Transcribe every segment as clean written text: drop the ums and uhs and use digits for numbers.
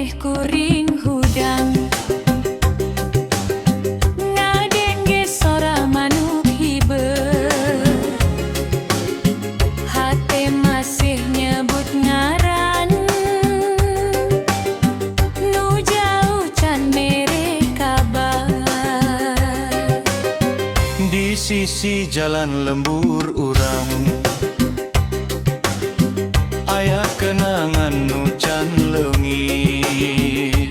maneh kuring hudang ngadengge sora manuk hiber hate masih nyebut ngaran nu jauh can mere kabar di sisi jalan lembur urang aya kenangan nu can leungit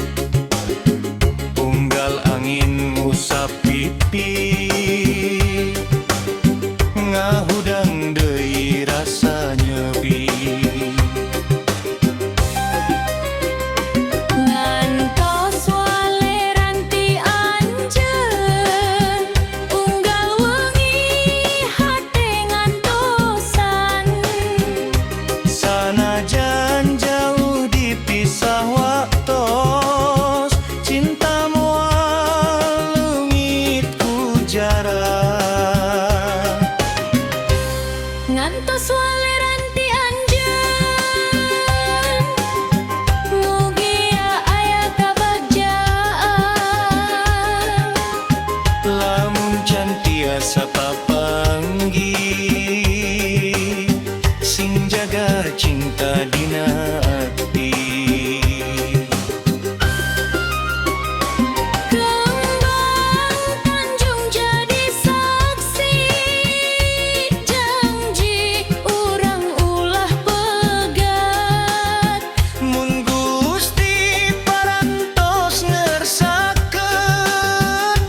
unggal angin ngusap pipi ngahudang deui rasa nyepi ngantos waleran ti anjeun unggal wengi hate ngantosan sanajan jauh dipisah waktos cinta moal leungit ku jarak ngantos waleran ti anjeun mugia aya kabagjaan lamun can tiasa papanggih sing jaga cinta dina ati kembang tanjung jadi saksi janji urang ulah pegat mun Gusti parantos ngersakeun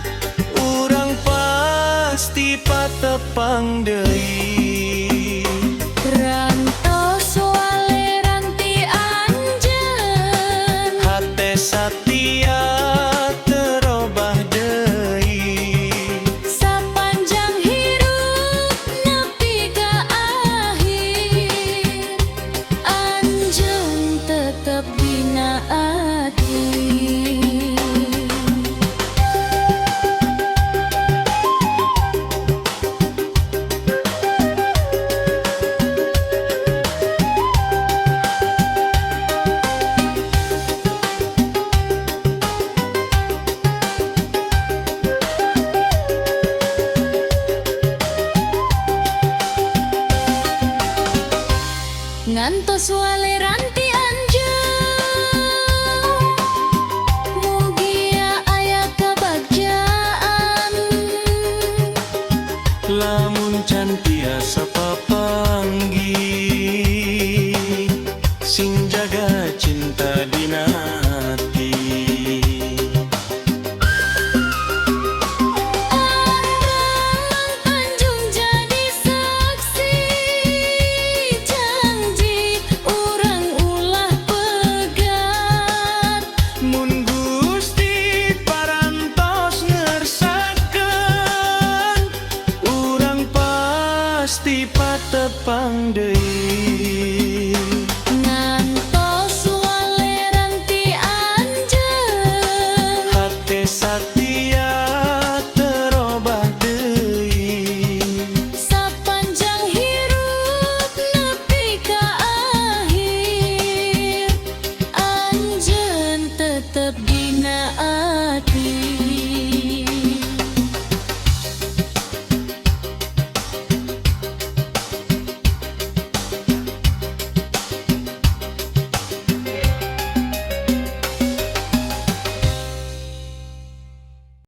urang pasti patepang deui rantos waleran ti anjeun hate satia terobah deui sapanjang hirup nepi ka akhir anjeun tetep dina ati ngantos waleran ti anjeun mugia aya kabagjaan lamun can tiasa papanggih sing jaga cinta dina ati Andang tanjung jadi saksi janji urang ulah pegat mun Gusti parantos ngersakeun urang pasti patepang deui ngantos waleran ti anjeun hate satia terobah deui sapanjang hirup nepi ka akhir anjeun tetep dina